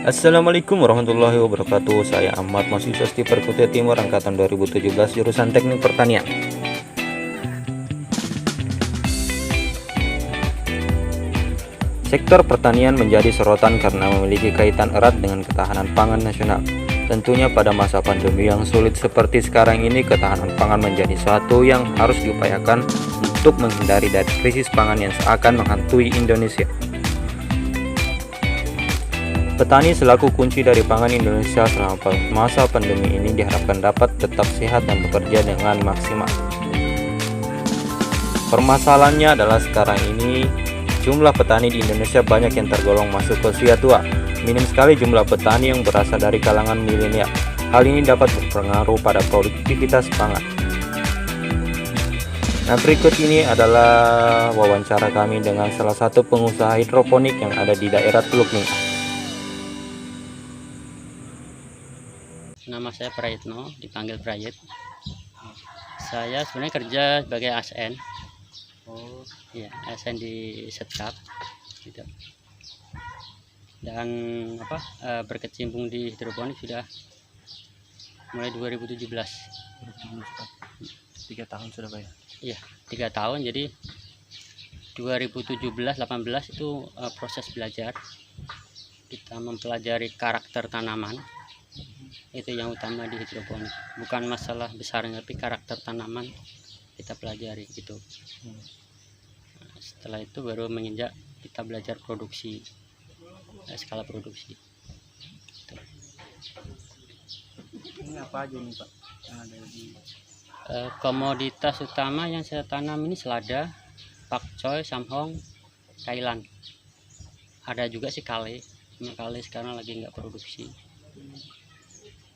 Assalamualaikum warahmatullahi wabarakatuh. Saya Ahmad, mahasiswa STI Perkutia Timur angkatan 2017 jurusan Teknik Pertanian. Sektor pertanian menjadi sorotan karena memiliki kaitan erat dengan ketahanan pangan nasional. Tentunya pada masa pandemi yang sulit seperti sekarang ini, ketahanan pangan menjadi suatu yang harus diupayakan untuk menghindari dari krisis pangan yang seakan menghantui Indonesia. Petani selaku kunci dari pangan Indonesia selama masa pandemi ini diharapkan dapat tetap sehat dan bekerja dengan maksimal. Permasalahannya adalah sekarang ini jumlah petani di Indonesia banyak yang tergolong masuk ke usia tua. Minim sekali jumlah petani yang berasal dari kalangan milenial. Hal ini dapat berpengaruh pada produktivitas pangan. Nah, berikut ini adalah wawancara kami dengan salah satu pengusaha hidroponik yang ada di daerah Teluk Ningrat. Nama saya Prayitno, dipanggil Prayit. Saya sebenarnya kerja sebagai ASN. Iya, ASN di Setcap, gitu. Dan berkecimpung di hidroponik sudah mulai 2017. 3 tahun sudah Pak ya? Iya, 3 tahun. Jadi 2017-18 itu proses belajar. Kita mempelajari karakter tanaman. Itu yang utama di hidroponik, bukan masalah besarnya tapi karakter tanaman kita pelajari gitu. Nah, setelah itu baru menginjak kita belajar produksi, skala produksi gitu. Ini apa aja nih Pak yang ada di komoditas utama yang saya tanam ini selada, pakcoy, samhong, Thailand. Ada juga sih kale, cuma kale sekarang lagi nggak produksi.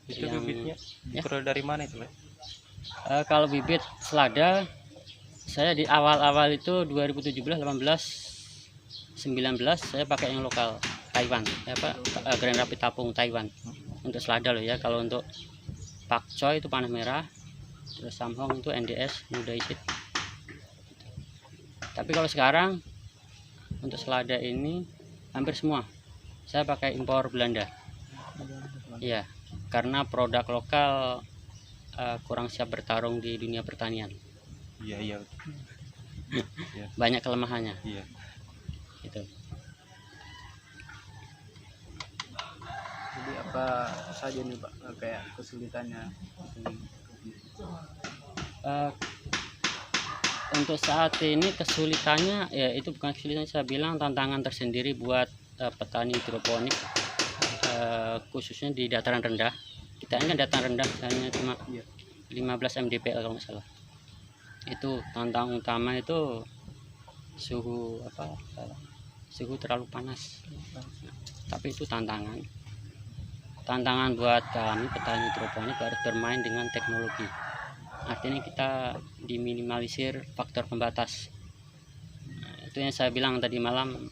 itu Yang bibitnya ya. diperoleh dari mana itu Pak? Kalau bibit selada saya di awal-awal itu 2017, 18, 19 saya pakai yang lokal Taiwan, Grand Rapid Tapung Taiwan untuk selada loh ya. Kalau untuk pakcoy itu panah merah, terus samhong itu NDS muda isit. Tapi kalau sekarang untuk selada ini hampir semua saya pakai impor Belanda. Iya, karena produk lokal kurang siap bertarung di dunia pertanian. Iya. Banyak kelemahannya. Iya. Gitu. Jadi apa saja nih Pak kayak kesulitannya? Untuk saat ini kesulitannya ya itu bukan kesulitan, saya bilang tantangan tersendiri buat petani hidroponik, khususnya di dataran rendah. Kita ini kan dataran rendah, hanya cuma 15 mdpl kalau nggak salah. Itu tantangan utama itu suhu terlalu panas. Tapi itu tantangan buat kami petani hidroponik harus bermain dengan teknologi. Artinya kita diminimalisir faktor pembatas. Nah, itu yang saya bilang tadi malam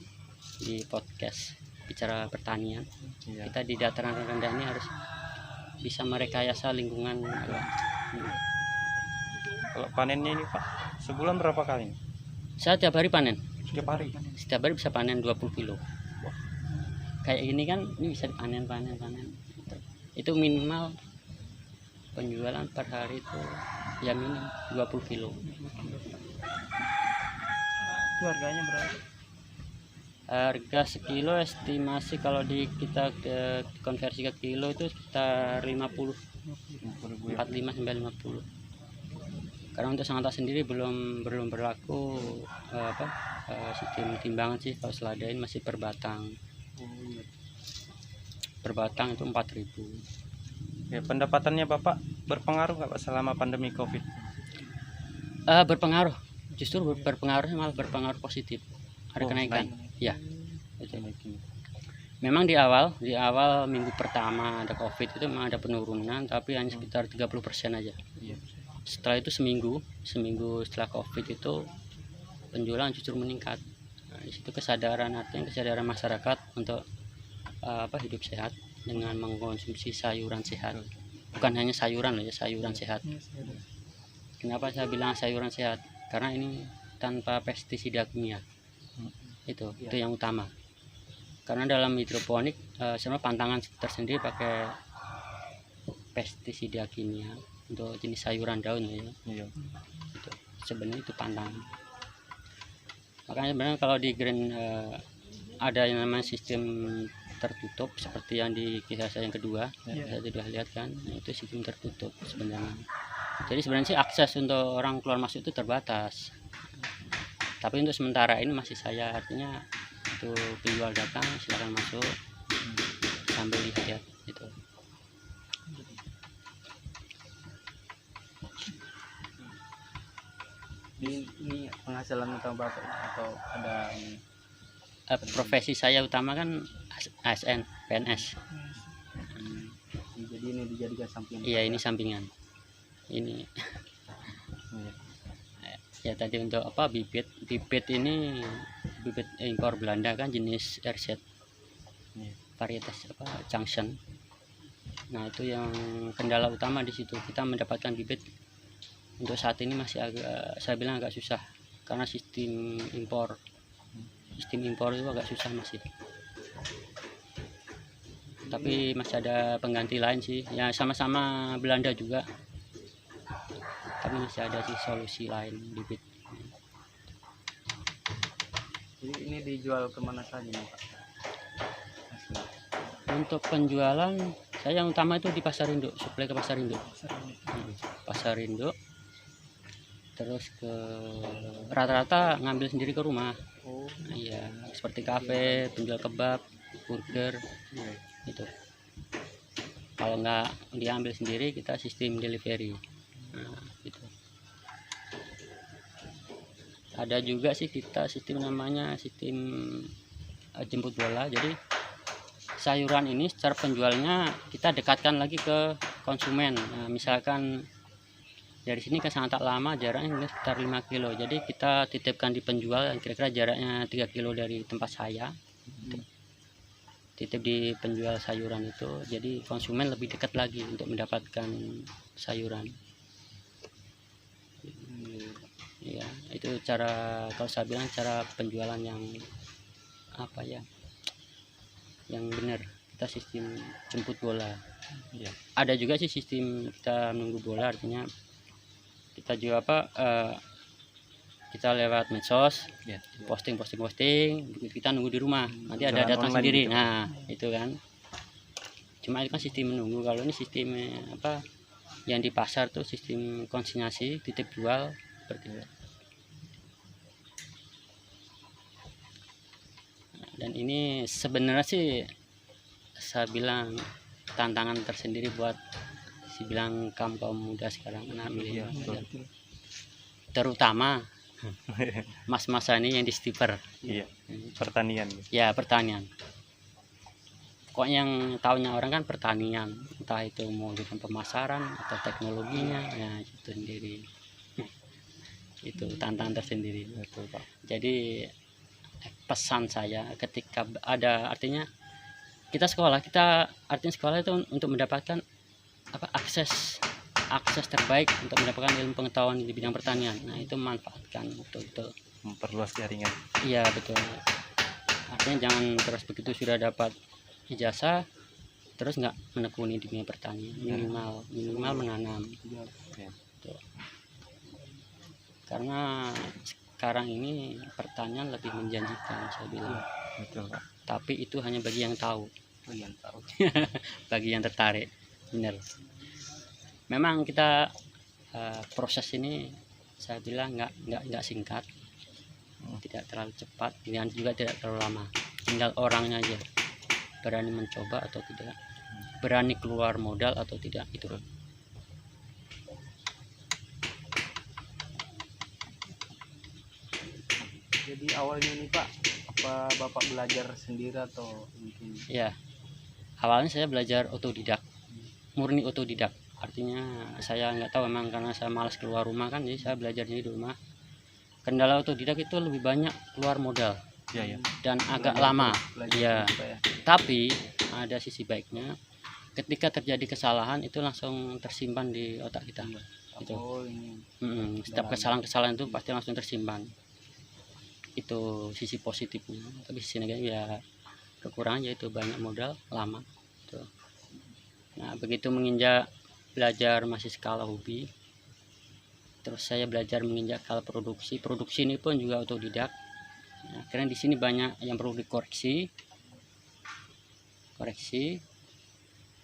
di podcast bicara pertanian. Kita di dataran rendah ini harus bisa merekayasa lingkungan. Kalau panennya ini Pak, sebulan berapa kali? Saya tiap hari panen. Setiap hari. Setiap hari bisa panen 20 kilo. Kayak gini kan, ini bisa panen. Itu minimal penjualan per hari itu ya minim 20 kilo. Itu harganya berapa? Harga sekilo estimasi kalau kita konversi ke kilo itu sekitar 50, 45 sampai 50. Karena untuk sangat sendiri belum berlaku sistem timbangan sih. Kalau selada ini masih per batang. Per batang itu 4.000. Ya, pendapatannya Bapak berpengaruh nggak Pak selama pandemi Covid? Berpengaruh, justru berpengaruhnya malah berpengaruh positif. Ada kenaikan. Ya, itu. Memang di awal minggu pertama ada Covid itu memang ada penurunan, tapi hanya sekitar 30% aja. Setelah itu seminggu setelah Covid itu penjualan justru meningkat. Nah, di situ kesadaran masyarakat untuk hidup sehat dengan mengkonsumsi sayuran sehat. Bukan hanya sayuran loh ya, sayuran sehat. Kenapa saya bilang sayuran sehat? Karena ini tanpa pestisida kimia. Itu yang utama. Karena dalam hidroponik sebenarnya pantangan tersendiri pakai pestisida kimia untuk jenis sayuran daun ya. Iya. Itu sebenarnya itu pantangan. Makanya sebenarnya kalau di green ada yang namanya sistem tertutup seperti yang di kisah saya yang kedua, saya sudah lihat kan, itu sistem tertutup sebenarnya. Jadi sebenarnya sih akses untuk orang keluar masuk itu terbatas. Tapi untuk sementara ini masih saya, artinya itu penjual datang silakan masuk sambil lihat itu. Ini penghasilan utama bapak atau ada ini? Profesi saya utama kan ASN, PNS. Jadi ini dijadikan sampingan. Iya, ini sampingan. Ini ya tadi untuk apa, bibit ini bibit impor Belanda kan, jenis RZ, varietas apa, Junction. Nah itu yang kendala utama di situ, kita mendapatkan bibit untuk saat ini masih agak, saya bilang agak susah karena sistem impor itu agak susah masih. Tapi masih ada pengganti lain sih, ya sama-sama Belanda juga, tapi masih ada sih solusi lain bibit. Jadi ini dijual kemana saja nih Pak? Untuk penjualan saya yang utama itu di pasar induk, suplai ke pasar induk. Pasar induk, terus ke rata-rata ngambil sendiri ke rumah. Iya, seperti kafe, penjual kebab, burger, itu. Kalau nggak diambil sendiri, kita sistem delivery. Nah, gitu. Ada juga sih kita sistem namanya sistem jemput bola. Jadi sayuran ini secara penjualnya kita dekatkan lagi ke konsumen. Nah, misalkan dari sini ke Sangat Lama jaraknya sekitar 5 kilo. Jadi kita titipkan di penjual yang kira-kira jaraknya 3 kilo dari tempat saya. Titip di penjual sayuran itu. Jadi konsumen lebih dekat lagi untuk mendapatkan sayuran. Ya, itu cara, kalau saya bilang cara penjualan yang apa ya? Yang benar. Kita sistem jemput bola. Ya. Ada juga sih sistem kita nunggu bola, artinya kita juga apa, kita lewat medsos, posting, kita nunggu di rumah, nanti ada datang sendiri gitu. Nah itu kan, cuma itu kan sistem menunggu. Kalau ini sistem apa yang di pasar tuh sistem konsinyasi, titip jual seperti itu. Dan ini sebenarnya sih saya bilang tantangan tersendiri buat bilang kaum muda sekarang, anak milenial, terutama mas-masa ini yang di stiper, pertanian. Ya pertanian. Kok yang tahunya orang kan pertanian, entah itu mau dengan pemasaran atau teknologinya, ya itu sendiri. Itu tantangan tersendiri. Betul, Pak. Jadi pesan saya ketika ada, artinya kita sekolah, artinya sekolah itu untuk mendapatkan apa, akses terbaik untuk mendapatkan ilmu pengetahuan di bidang pertanian. Nah itu manfaatkan betul-betul, memperluas jaringan. Iya betul, artinya jangan terus begitu sudah dapat ijazah terus nggak menekuni di dunia pertanian. Minimal menanam. Tuh. Karena sekarang ini pertanian lebih menjanjikan, saya bilang. Betul, Pak. Tapi itu hanya bagi yang tahu. Bagi yang tertarik. Benar. Memang kita proses ini saya bilang nggak singkat, tidak terlalu cepat, dan juga tidak terlalu lama. Tinggal orangnya aja berani mencoba atau tidak, berani keluar modal atau tidak, itu. Jadi awalnya nih Pak, apa Bapak belajar sendiri atau mungkin? Ya, awalnya saya belajar otodidak, murni otodidak. Artinya saya nggak tahu, memang karena saya malas keluar rumah kan, jadi saya belajarnya di rumah. Kendala otodidak itu lebih banyak keluar modal, dan agak lama. Ya. Tapi ada sisi baiknya, ketika terjadi kesalahan itu langsung tersimpan di otak kita. Itu. Setiap kesalahan itu pasti langsung tersimpan. Itu sisi positifnya. Tapi sisi negatifnya ya kekurangan yaitu banyak modal lama tuh. Nah begitu menginjak belajar masih skala hobi, terus saya belajar menginjak skala produksi ini pun juga otodidak. Nah, karena di sini banyak yang perlu dikoreksi,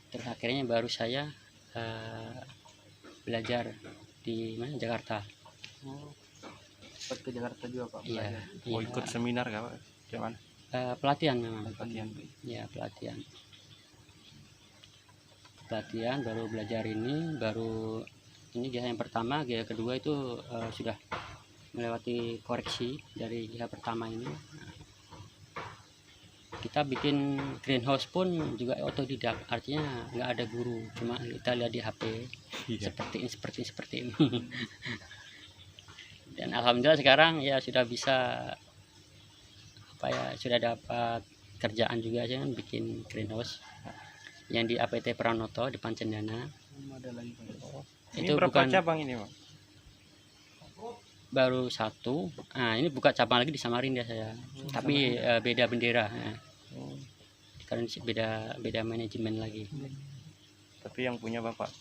terus akhirnya baru saya belajar di mana, Jakarta. Sempat ke Jakarta juga Pak Iya, belajar. Oh, ikut seminar gak Pak? Gimana? pelatihan memang. Pelatihan. Ya pelatihan baru belajar ini, baru ini GH yang pertama, GH kedua itu sudah melewati koreksi dari GH pertama ini. Kita bikin greenhouse pun juga otodidak, artinya nggak ada guru, cuma kita lihat di HP seperti ini. Dan alhamdulillah sekarang ya sudah bisa sudah dapat kerjaan juga aja kan, bikin greenhouse yang di APT Pranoto di Pancendana. Ada lagi Pak. Ini Itu berapa bukan cabang ini Pak? baru satu. Nah ini buka cabang lagi di Samarinda saya, tapi beda bendera ya. Karena beda manajemen lagi. Tapi yang punya Bapak?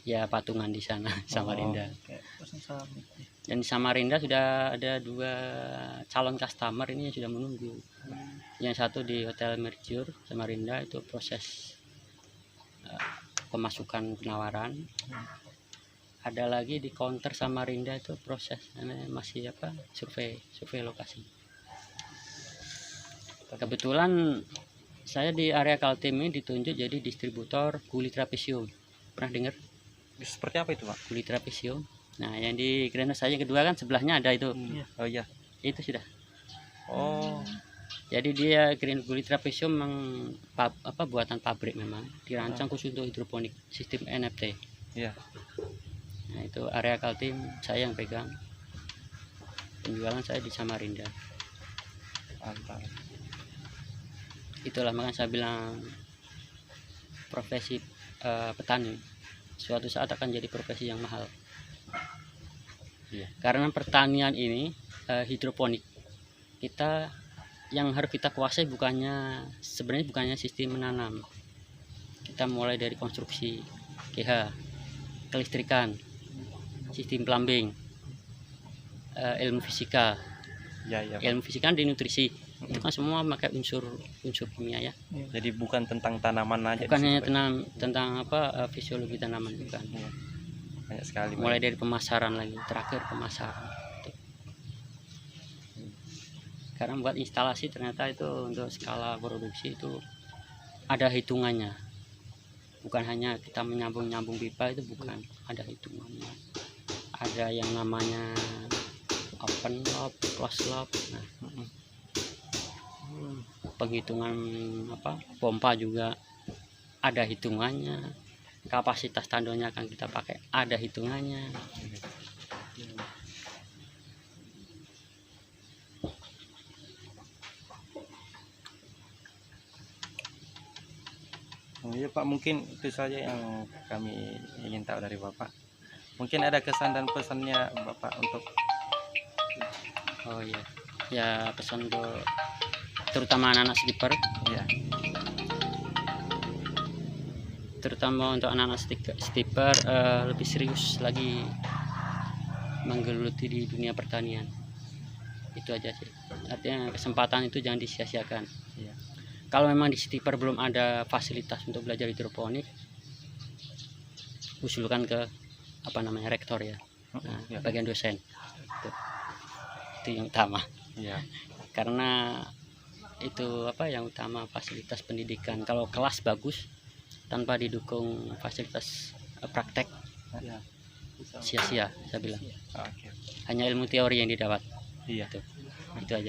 Ya patungan di sana Samarinda. Kayak pasang saham. Dan di Samarinda sudah ada 2 calon customer ini yang sudah menunggu. Yang satu di Hotel Mercure Samarinda, itu proses pemasukan penawaran. Ada lagi di counter Samarinda itu proses masih survei lokasi. Kebetulan saya di area Kaltim ini ditunjuk jadi distributor kulit trapesium. Pernah dengar Seperti apa itu Pak? kulit trapesium? Nah yang di greenhouse saya yang kedua kan sebelahnya ada itu. Oh iya. Itu sudah. Oh. Jadi dia kulit trapesium memang buatan pabrik, memang dirancang khusus untuk hidroponik sistem NFT. Iya. Nah itu area Kaltim saya yang pegang, penjualan saya di Samarinda. Mantap. Itulah makanya saya bilang profesi petani suatu saat akan jadi profesi yang mahal. Iya. Karena pertanian ini hidroponik, kita yang harus kita kuasai sebenarnya bukannya sistem menanam. Kita mulai dari konstruksi GH, kelistrikan, sistem plumbing, ilmu fisika. Iya. Ilmu fisika di nutrisi itu kan semua pakai unsur kimia ya. Jadi bukan tentang tanaman aja. Bukan hanya tentang fisiologi tanaman, bukan. Banyak sekali. Mulai dari pemasaran lagi, terakhir pemasaran. Karena buat instalasi ternyata itu untuk skala produksi itu ada hitungannya. Bukan hanya kita menyambung pipa, itu bukan, ada hitungannya. Ada yang namanya open loop, close loop. Nah, penghitungan pompa juga ada hitungannya. Kapasitas tandonnya akan kita pakai, ada hitungannya. Oh iya Pak, mungkin itu saja yang kami ingin tahu dari Bapak. Mungkin ada kesan dan pesannya Bapak untuk Oh iya, ya pesan untuk terutama anak-anak skipper, ya. terutama untuk anak-anak skipper lebih serius lagi menggeluti di dunia pertanian. Itu aja sih. Artinya kesempatan itu jangan disia-siakan. Iya. Kalau memang di skipper belum ada fasilitas untuk belajar hidroponik, usulkan ke rektor ya. Nah, Ya. bagian dosen. Itu yang utama. Iya. Karena itu yang utama, fasilitas pendidikan. Kalau kelas bagus tanpa didukung fasilitas praktek, Ya. sia-sia saya bilang. Oke. Hanya ilmu teori yang didapat. Iya. Itu aja.